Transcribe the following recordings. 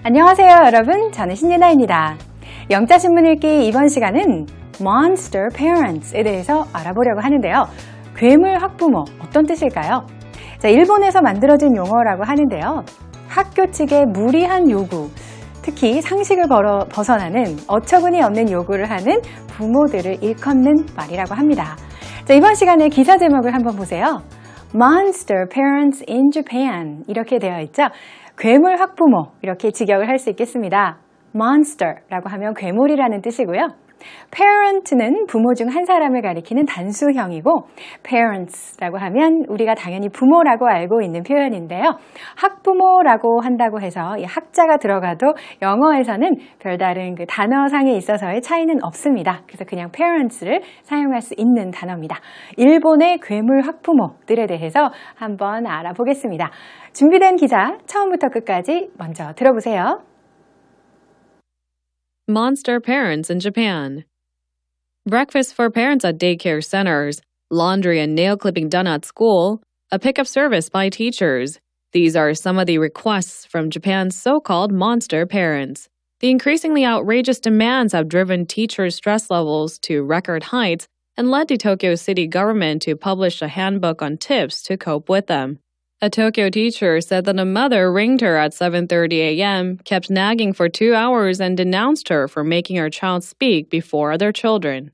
안녕하세요 여러분, 저는 신예나입니다. 영자 신문 읽기 이번 시간은 Monster Parents에 대해서 알아보려고 하는데요. 괴물 학부모, 어떤 뜻일까요? 자, 일본에서 만들어진 용어라고 하는데요. 학교 측의 무리한 요구, 특히 상식을 벗어나는 어처구니 없는 요구를 하는 부모들을 일컫는 말이라고 합니다. 자, 이번 시간에 기사 제목을 한번 보세요. Monster Parents in Japan, 이렇게 되어 있죠. 괴물 학부모, 이렇게 직역을 할 수 있겠습니다. Monster라고 하면 괴물이라는 뜻이고요. Parent는 부모 중 한 사람을 가리키는 단수형이고 Parents라고 하면 우리가 당연히 부모라고 알고 있는 표현인데요. 학부모라고 한다고 해서 이 학자가 들어가도 영어에서는 별다른 그 단어상에 있어서의 차이는 없습니다. 그래서 그냥 Parents를 사용할 수 있는 단어입니다. 일본의 괴물 학부모들에 대해서 한번 알아보겠습니다. 준비된 기사 처음부터 끝까지 먼저 들어보세요. Monster parents in Japan. Breakfast for parents at daycare centers, laundry and nail clipping done at school, a pickup service by teachers. These are some of the requests from Japan's so-called monster parents. The increasingly outrageous demands have driven teachers' stress levels to record heights and led the Tokyo city government to publish a handbook on tips to cope with them. A Tokyo teacher said that a mother ringed her at 7:30 a.m., kept nagging for 2 hours, and denounced her for making her child speak before other children.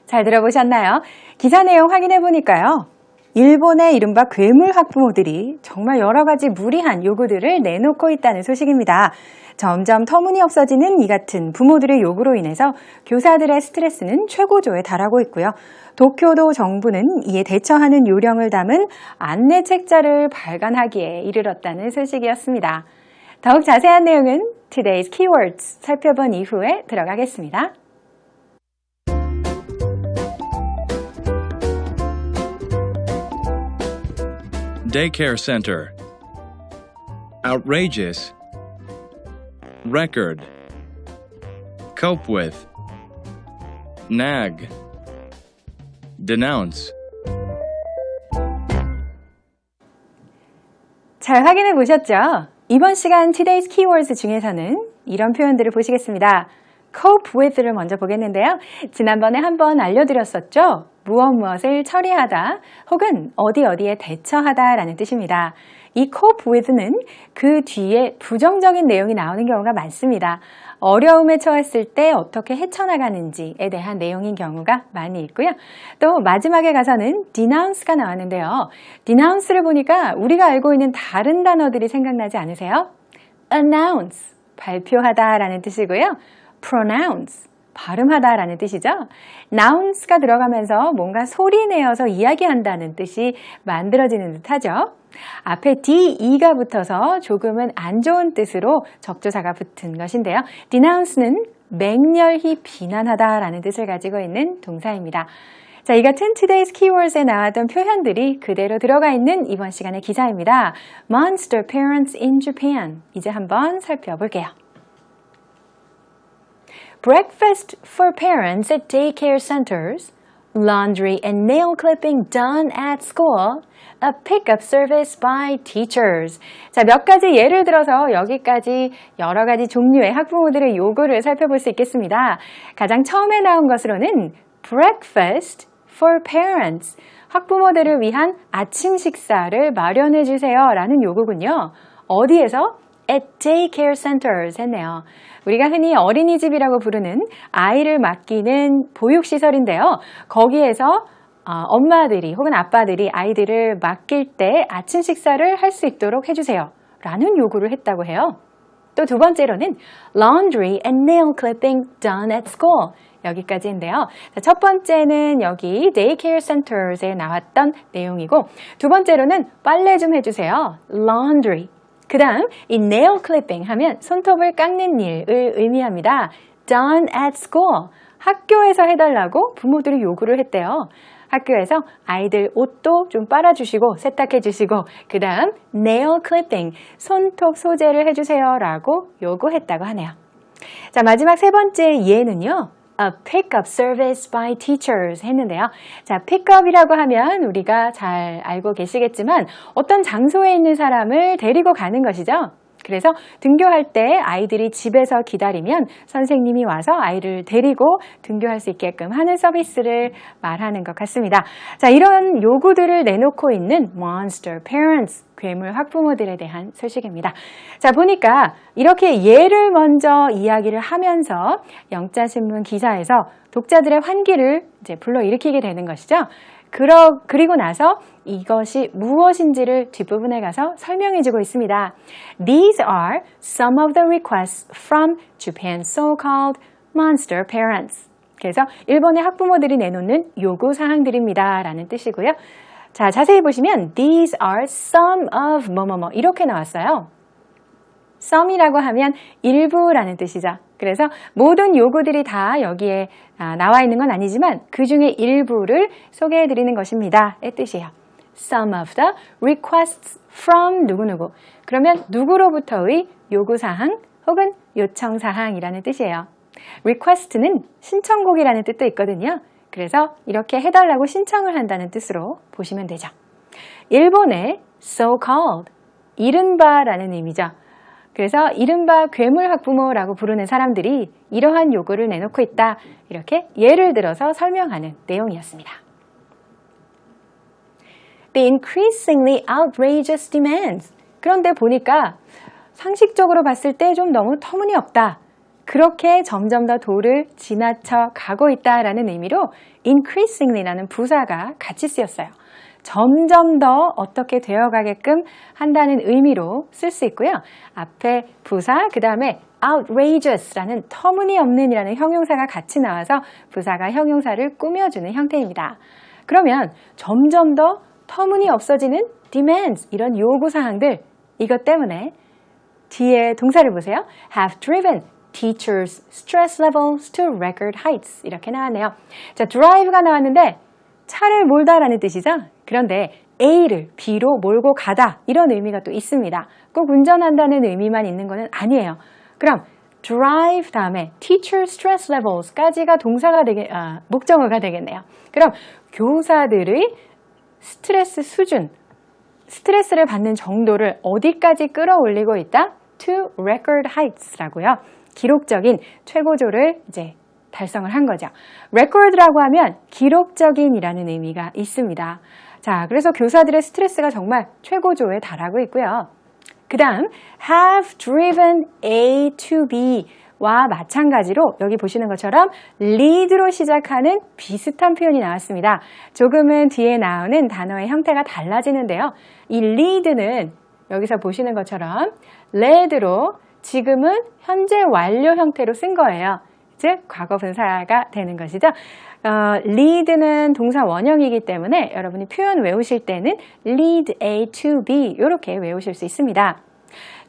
잘 들어보셨나요? 기사 내용 확인해 보니까요. 일본의 이른바 괴물 학부모들이 정말 여러 가지 무리한 요구들을 내놓고 있다는 소식입니다. 점점 터무니없어지는 이 같은 부모들의 요구로 인해서 교사들의 스트레스는 최고조에 달하고 있고요. 도쿄도 정부는 이에 대처하는 요령을 담은 안내 책자를 발간하기에 이르렀다는 소식이었습니다. 더욱 자세한 내용은 Today's Keywords 살펴본 이후에 들어가겠습니다. Daycare center. Outrageous. Record. Cope with. Nag. Denounce. 잘 확인해 보셨죠? 이번 시간 Today's Keywords 중에서는 이런 표현들을 보시겠습니다. Cope with를 먼저 보겠는데요. 지난번에 한번 알려드렸었죠? 무엇을 처리하다 혹은 어디에 대처하다 라는 뜻입니다. 이 cope with는 그 뒤에 부정적인 내용이 나오는 경우가 많습니다. 어려움에 처했을 때 어떻게 헤쳐나가는지에 대한 내용인 경우가 많이 있고요. 또 마지막에 가서는 denounce가 나왔는데요. denounce를 보니까 우리가 알고 있는 다른 단어들이 생각나지 않으세요? announce, 발표하다라는 뜻이고요. pronounce, 발음하다라는 뜻이죠. nounce가 들어가면서 뭔가 소리내어서 이야기한다는 뜻이 만들어지는 듯하죠. 앞에 de가 붙어서 조금은 안 좋은 뜻으로 접조사가 붙은 것인데요. denounce는 맹렬히 비난하다라는 뜻을 가지고 있는 동사입니다. 자, 이 같은 Today's Keywords에 나왔던 표현들이 그대로 들어가 있는 이번 시간의 기사입니다. Monster Parents in Japan. 이제 한번 살펴볼게요. Breakfast for parents at daycare centers, laundry and nail clipping done at school, a pickup service by teachers. 자, 몇 가지 예를 들어서 여기까지 여러 가지 종류의 학부모들의 요구를 살펴볼 수 있겠습니다. 가장 처음에 나온 것으로는 breakfast for parents, 학부모들을 위한 아침 식사를 마련해 주세요 라는 요구군요. 어디에서? At daycare centers 했네요. 우리가 흔히 어린이집이라고 부르는 아이를 맡기는 보육시설인데요. 거기에서 엄마들이 혹은 아빠들이 아이들을 맡길 때 아침 식사를 할 수 있도록 해주세요 라는 요구를 했다고 해요. 또 두 번째로는 laundry and nail clipping done at school. 여기까지인데요. 첫 번째는 여기 daycare centers에 나왔던 내용이고 두 번째로는 빨래 좀 해주세요. laundry. 그 다음 이 nail clipping 하면 손톱을 깎는 일을 의미합니다. done at school. 학교에서 해달라고 부모들이 요구를 했대요. 학교에서 아이들 옷도 좀 빨아주시고 세탁해주시고 그 다음 nail clipping, 손톱 소재를 해주세요 라고 요구했다고 하네요. 자, 마지막 세 번째 예는요. a pickup service by teachers 했는데요. 자, pickup이라고 하면 우리가 잘 알고 계시겠지만 어떤 장소에 있는 사람을 데리고 가는 것이죠. 그래서 등교할 때 아이들이 집에서 기다리면 선생님이 와서 아이를 데리고 등교할 수 있게끔 하는 서비스를 말하는 것 같습니다. 자, 이런 요구들을 내놓고 있는 monster parents, 괴물 학부모들에 대한 소식입니다. 자, 보니까 이렇게 예를 먼저 이야기를 하면서 영자신문 기사에서 독자들의 환기를 이제 불러일으키게 되는 것이죠. 그리고 나서 이것이 무엇인지를 뒷부분에 가서 설명해주고 있습니다. These are some of the requests from Japan's so-called monster parents. 그래서 일본의 학부모들이 내놓는 요구사항들입니다 라는 뜻이고요. 자, 자세히 보시면 These are some of 뭐뭐뭐 이렇게 나왔어요. some이라고 하면 일부라는 뜻이죠. 그래서 모든 요구들이 다 여기에 나와 있는 건 아니지만 그 중에 일부를 소개해 드리는 것입니다. 의 뜻이에요. Some of the requests from 누구누구. 그러면 누구로부터의 요구사항 혹은 요청사항이라는 뜻이에요. request는 신청곡이라는 뜻도 있거든요. 그래서 이렇게 해달라고 신청을 한다는 뜻으로 보시면 되죠. 일본의 so-called, 이른바라는 의미죠. 그래서 이른바 괴물 학부모라고 부르는 사람들이 이러한 요구를 내놓고 있다. 이렇게 예를 들어서 설명하는 내용이었습니다. The increasingly outrageous demands. 그런데 보니까 상식적으로 봤을 때 좀 너무 터무니없다. 그렇게 점점 더 도를 지나쳐 가고 있다라는 의미로 increasingly라는 부사가 같이 쓰였어요. 점점 더 어떻게 되어가게끔 한다는 의미로 쓸 수 있고요. 앞에 부사, 그 다음에 outrageous라는 터무니없는 이라는 형용사가 같이 나와서 부사가 형용사를 꾸며주는 형태입니다. 그러면 점점 더 터무니없어지는 demands, 이런 요구사항들, 이것 때문에 뒤에 동사를 보세요. have driven teachers' stress levels to record heights. 이렇게 나왔네요. 자, drive가 나왔는데 차를 몰다라는 뜻이죠. 그런데 A를 B로 몰고 가다 이런 의미가 또 있습니다. 꼭 운전한다는 의미만 있는 것은 아니에요. 그럼 drive 다음에 teacher stress levels까지가 동사가 목적어가 되겠네요. 그럼 교사들의 스트레스 수준, 스트레스를 받는 정도를 어디까지 끌어올리고 있다? To record heights라고요. 기록적인 최고조를 이제 달성을 한 거죠. record라고 하면 기록적인이라는 의미가 있습니다. 자, 그래서 교사들의 스트레스가 정말 최고조에 달하고 있고요. 그 다음 have driven A to B와 마찬가지로 여기 보시는 것처럼 lead로 시작하는 비슷한 표현이 나왔습니다. 조금은 뒤에 나오는 단어의 형태가 달라지는데요. 이 lead는 여기서 보시는 것처럼 led로 지금은 현재 완료 형태로 쓴 거예요. 즉 과거 분사가 되는 것이죠. lead는 동사 원형이기 때문에 여러분이 표현 외우실 때는 lead A to B 이렇게 외우실 수 있습니다.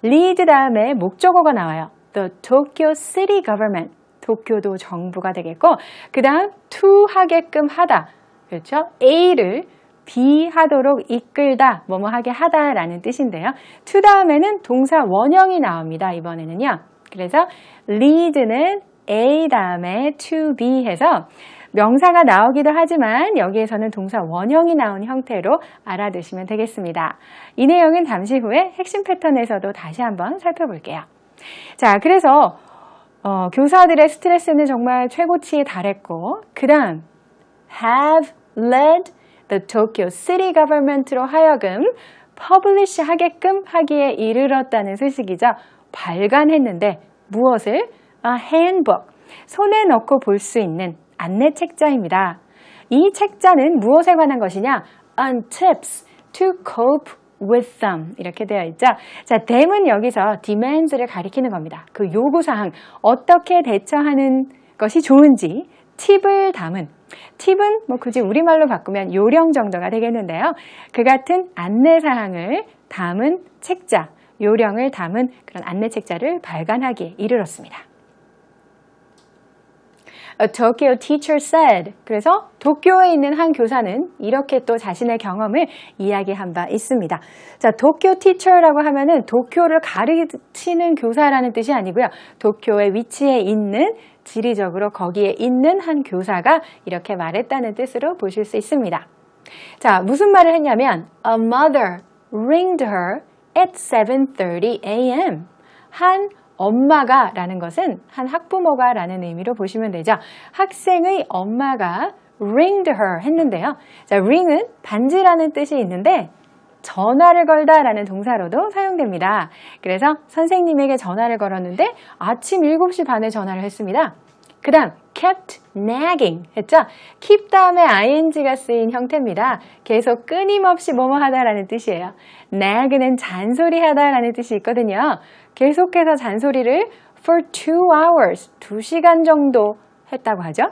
lead 다음에 목적어가 나와요. The Tokyo City Government, 도쿄도 정부가 되겠고 그 다음 to 하게끔 하다, 그렇죠? A를 B 하도록 이끌다, 뭐뭐 하게 하다라는 뜻인데요. to 다음에는 동사 원형이 나옵니다. 이번에는요. 그래서 lead는 A 다음에 to be 해서 명사가 나오기도 하지만 여기에서는 동사 원형이 나온 형태로 알아두시면 되겠습니다. 이 내용은 잠시 후에 핵심 패턴에서도 다시 한번 살펴볼게요. 자, 그래서 교사들의 스트레스는 정말 최고치에 달했고 그 다음 have led the Tokyo City Government로 하여금 publish 하게끔 하기에 이르렀다는 소식이죠. 발간했는데 무엇을? A handbook, 손에 넣고 볼 수 있는 안내 책자입니다. 이 책자는 무엇에 관한 것이냐? On tips to cope with them 이렇게 되어 있죠. 자, them은 여기서 demands를 가리키는 겁니다. 그 요구사항, 어떻게 대처하는 것이 좋은지 팁을 담은, 팁은 뭐 굳이 우리말로 바꾸면 요령 정도가 되겠는데요. 그 같은 안내사항을 담은 책자, 요령을 담은 그런 안내 책자를 발간하기에 이르렀습니다. A Tokyo teacher said. 그래서 도쿄에 있는 한 교사는 이렇게 또 자신의 경험을 이야기한 바 있습니다. 자, 도쿄 teacher라고 하면은 도쿄를 가르치는 교사라는 뜻이 아니고요. 도쿄의 위치에 있는 지리적으로 거기에 있는 한 교사가 이렇게 말했다는 뜻으로 보실 수 있습니다. 자, 무슨 말을 했냐면 A mother ringed her at 7:30 a.m. 한 엄마가 라는 것은 한 학부모가 라는 의미로 보시면 되죠. 학생의 엄마가 ringed her 했는데요. 자, ring은 반지라는 뜻이 있는데 전화를 걸다 라는 동사로도 사용됩니다. 그래서 선생님에게 전화를 걸었는데 아침 7시 반에 전화를 했습니다. 그 다음 kept nagging 했죠? keep 다음에 ing가 쓰인 형태입니다. 계속 끊임없이 뭐뭐 하다라는 뜻이에요. nag는 잔소리하다 라는 뜻이 있거든요. 계속해서 잔소리를 for 2 hours, 2시간 정도 했다고 하죠.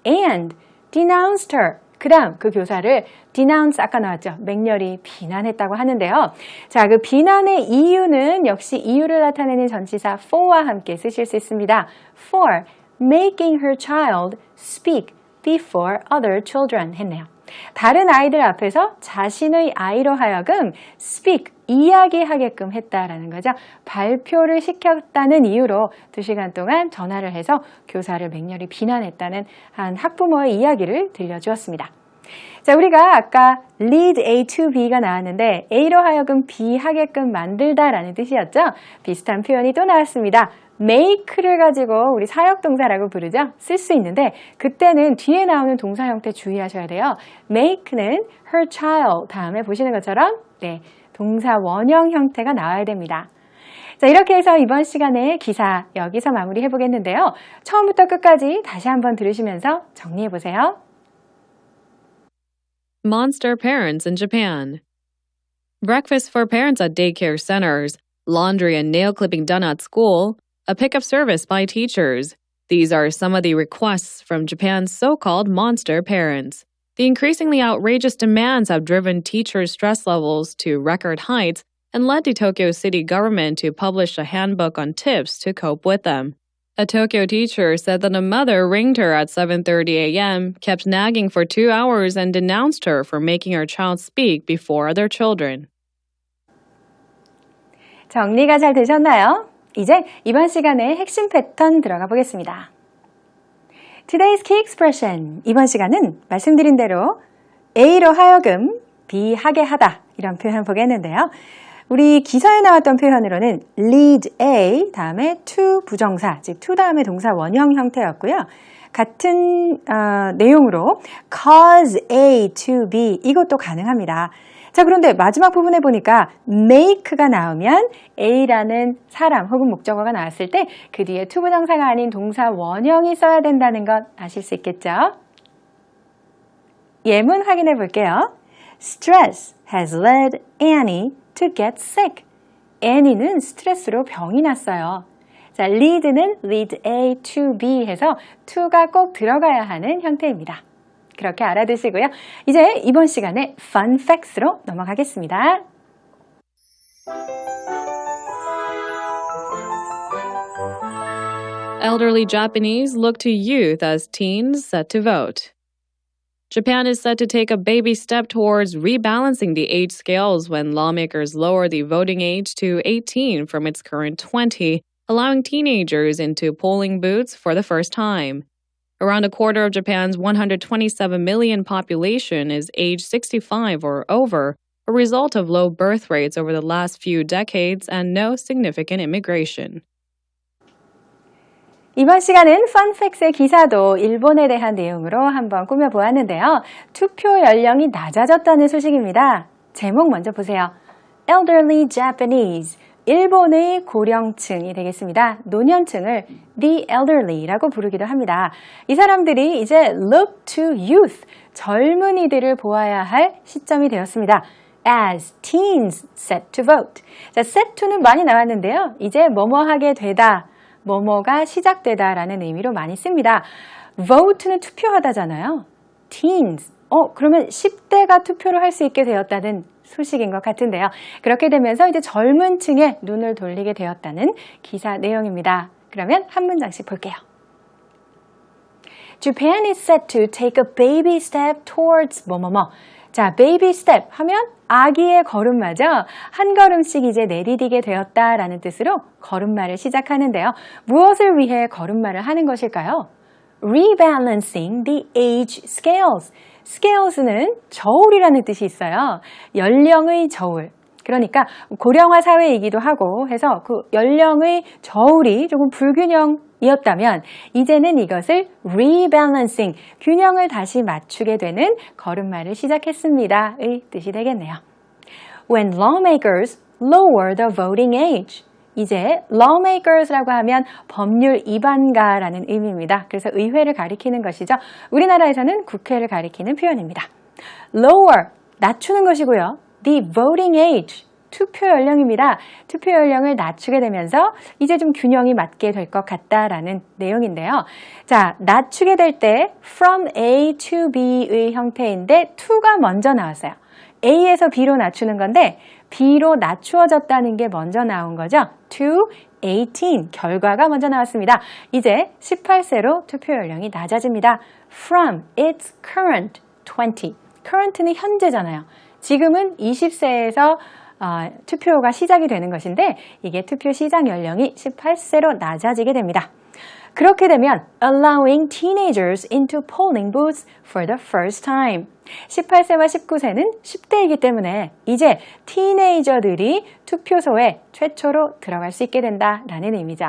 and denounced her. 그 다음 그 교사를 denounce 아까 나왔죠. 맹렬히 비난했다고 하는데요. 자, 그 비난의 이유는 역시 이유를 나타내는 전치사 for와 함께 쓰실 수 있습니다. for making her child speak before other children 했네요. 다른 아이들 앞에서 자신의 아이로 하여금 speak, 이야기하게끔 했다라는 거죠. 발표를 시켰다는 이유로 2시간 동안 전화를 해서 교사를 맹렬히 비난했다는 한 학부모의 이야기를 들려주었습니다. 자, 우리가 아까 lead A to B가 나왔는데 A로 하여금 B 하게끔 만들다라는 뜻이었죠. 비슷한 표현이 또 나왔습니다. make를 가지고 우리 사역동사라고 부르죠. 쓸 수 있는데 그때는 뒤에 나오는 동사 형태 주의하셔야 돼요. make는 her child 다음에 보시는 것처럼 네, 동사 원형 형태가 나와야 됩니다. 자, 이렇게 해서 이번 시간에 기사 여기서 마무리해 보겠는데요. 처음부터 끝까지 다시 한번 들으시면서 정리해 보세요. Monster parents in Japan. Breakfast for parents at daycare centers, laundry and nail clipping done at school, a pickup service by teachers. These are some of the requests from Japan's so-called monster parents. The increasingly outrageous demands have driven teachers' stress levels to record heights and led the Tokyo city government to publish a handbook on tips to cope with them. A Tokyo teacher said that a mother ringed her at 7:30 a.m., kept nagging for 2 hours, and denounced her for making her child speak before other children. 정리가 잘 되셨나요? 이제 이번 시간에 핵심 패턴 들어가 보겠습니다. Today's key expression. 이번 시간은 말씀드린 대로 A로 하여금 B 하게 하다 이런 표현 보겠는데요. 우리 기사에 나왔던 표현으로는 lead A 다음에 to 부정사, 즉 to 다음에 동사 원형 형태였고요. 같은 내용으로 cause A to B 이것도 가능합니다. 자, 그런데 마지막 부분에 보니까 make가 나오면 A라는 사람 혹은 목적어가 나왔을 때 그 뒤에 to 부정사가 아닌 동사 원형이 써야 된다는 것 아실 수 있겠죠? 예문 확인해 볼게요. Stress has led Annie to get sick. Annie는 스트레스로 병이 났어요. 자, lead는 lead A to B 해서 to가 꼭 들어가야 하는 형태입니다. 그렇게 알아두시고요. 이제 이번 시간에 fun facts로 넘어가겠습니다. Elderly Japanese look to youth as teens set to vote. Japan is set to take a baby step towards rebalancing the age scales when lawmakers lower the voting age to 18 from its current 20, allowing teenagers into polling booths for the first time. Around a quarter of Japan's 127 million population is age 65 or over, a result of low birth rates over the last few decades and no significant immigration. 이번 시간은 펀팩스의 기사도 일본에 대한 내용으로 한번 꾸며보았는데요. 투표 연령이 낮아졌다는 소식입니다. 제목 먼저 보세요. Elderly Japanese, 일본의 고령층이 되겠습니다. 노년층을 the elderly라고 부르기도 합니다. 이 사람들이 이제 look to youth, 젊은이들을 보아야 할 시점이 되었습니다. As teens set to vote. 자, set to는 많이 나왔는데요. 이제 뭐뭐 하게 되다. 뭐뭐가 시작되다라는 의미로 많이 씁니다. vote는 투표하다잖아요. teens, 그러면 10대가 투표를 할 수 있게 되었다는 소식인 것 같은데요. 그렇게 되면서 이제 젊은 층에 눈을 돌리게 되었다는 기사 내용입니다. 그러면 한 문장씩 볼게요. Japan is set to take a baby step towards 뭐뭐뭐. 자, baby step 하면 아기의 걸음마죠. 한 걸음씩 이제 내디디게 되었다라는 뜻으로 걸음마를 시작하는데요. 무엇을 위해 걸음마를 하는 것일까요? Rebalancing the age scales. scales는 저울이라는 뜻이 있어요. 연령의 저울. 그러니까 고령화 사회이기도 하고 해서 그 연령의 저울이 조금 불균형이었다면 이제는 이것을 rebalancing, 균형을 다시 맞추게 되는 걸음마를 시작했습니다의 뜻이 되겠네요. When lawmakers lower the voting age. 이제 lawmakers라고 하면 법률 위반가라는 의미입니다. 그래서 의회를 가리키는 것이죠. 우리나라에서는 국회를 가리키는 표현입니다. lower, 낮추는 것이고요. The voting age, 투표 연령입니다. 투표 연령을 낮추게 되면서 이제 좀 균형이 맞게 될 것 같다라는 내용인데요. 자, 낮추게 될 때 from A to B의 형태인데 to가 먼저 나왔어요. A에서 B로 낮추는 건데 B로 낮추어졌다는 게 먼저 나온 거죠. to 18, 결과가 먼저 나왔습니다. 이제 18세로 투표 연령이 낮아집니다. From its current 20. current는 현재잖아요. 지금은 20세에서 투표가 시작이 되는 것인데 이게 투표 시작 연령이 18세로 낮아지게 됩니다. 그렇게 되면 allowing teenagers into polling booths for the first time. 18세와 19세는 10대이기 때문에 이제 티네이저들이 투표소에 최초로 들어갈 수 있게 된다라는 의미죠.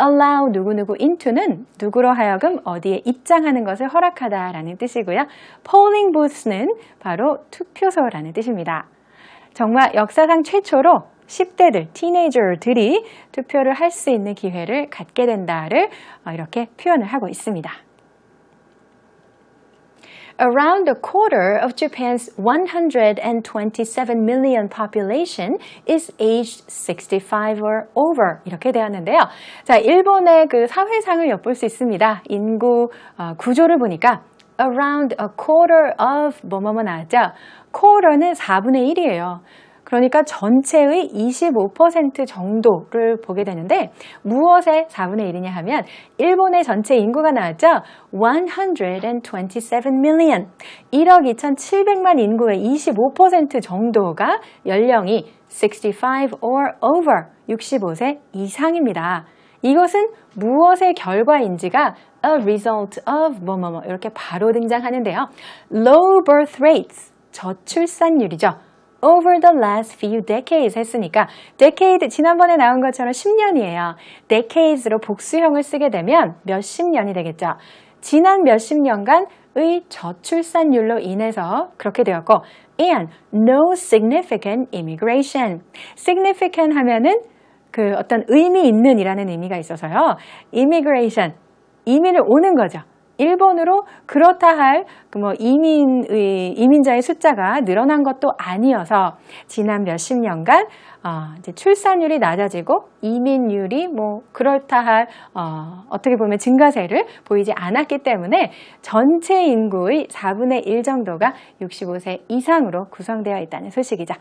allow 누구누구 into는 누구로 하여금 어디에 입장하는 것을 허락하다라는 뜻이고요. polling booths는 바로 투표소라는 뜻입니다. 정말 역사상 최초로 10대들, 티네이저들이 투표를 할 수 있는 기회를 갖게 된다를 이렇게 표현을 하고 있습니다. Around a quarter of Japan's 127 million population is aged 65 or over. 이렇게 되었는데요. 자, 일본의 그 사회상을 엿볼 수 있습니다. 인구 구조를 보니까 around a quarter of 뭐뭐뭐 나왔죠. quarter는 4분의 1이에요. 그러니까 전체의 25% 정도를 보게 되는데 무엇의 4분의 1이냐 하면 일본의 전체 인구가 나왔죠. 127 million. 1억 2,700만 인구의 25% 정도가 연령이 65 or over, 65세 이상입니다. 이것은 무엇의 결과인지가 a result of 뭐뭐뭐 이렇게 바로 등장하는데요. Low birth rates, 저출산율이죠. Over the last few decades 했으니까 decade 지난번에 나온 것처럼 10년이에요. decades로 복수형을 쓰게 되면 몇십 년이 되겠죠. 지난 몇십 년간의 저출산율로 인해서 그렇게 되었고 and no significant immigration. significant 하면은 그 어떤 의미 있는 이라는 의미가 있어서요. immigration, 이민을 오는 거죠. 일본으로 그렇다 할 뭐 이민자의 숫자가 늘어난 것도 아니어서 지난 몇십 년간 이제 출산율이 낮아지고 이민율이 뭐 그렇다 할 어떻게 보면 증가세를 보이지 않았기 때문에 전체 인구의 4분의 1 정도가 65세 이상으로 구성되어 있다는 소식이죠.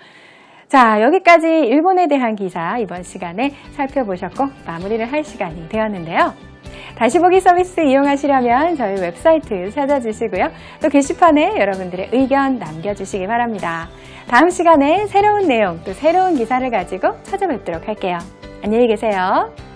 자, 여기까지 일본에 대한 기사 이번 시간에 살펴보셨고 마무리를 할 시간이 되었는데요. 다시 보기 서비스 이용하시려면 저희 웹사이트 찾아주시고요. 또 게시판에 여러분들의 의견 남겨주시기 바랍니다. 다음 시간에 새로운 내용 또 새로운 기사를 가지고 찾아뵙도록 할게요. 안녕히 계세요.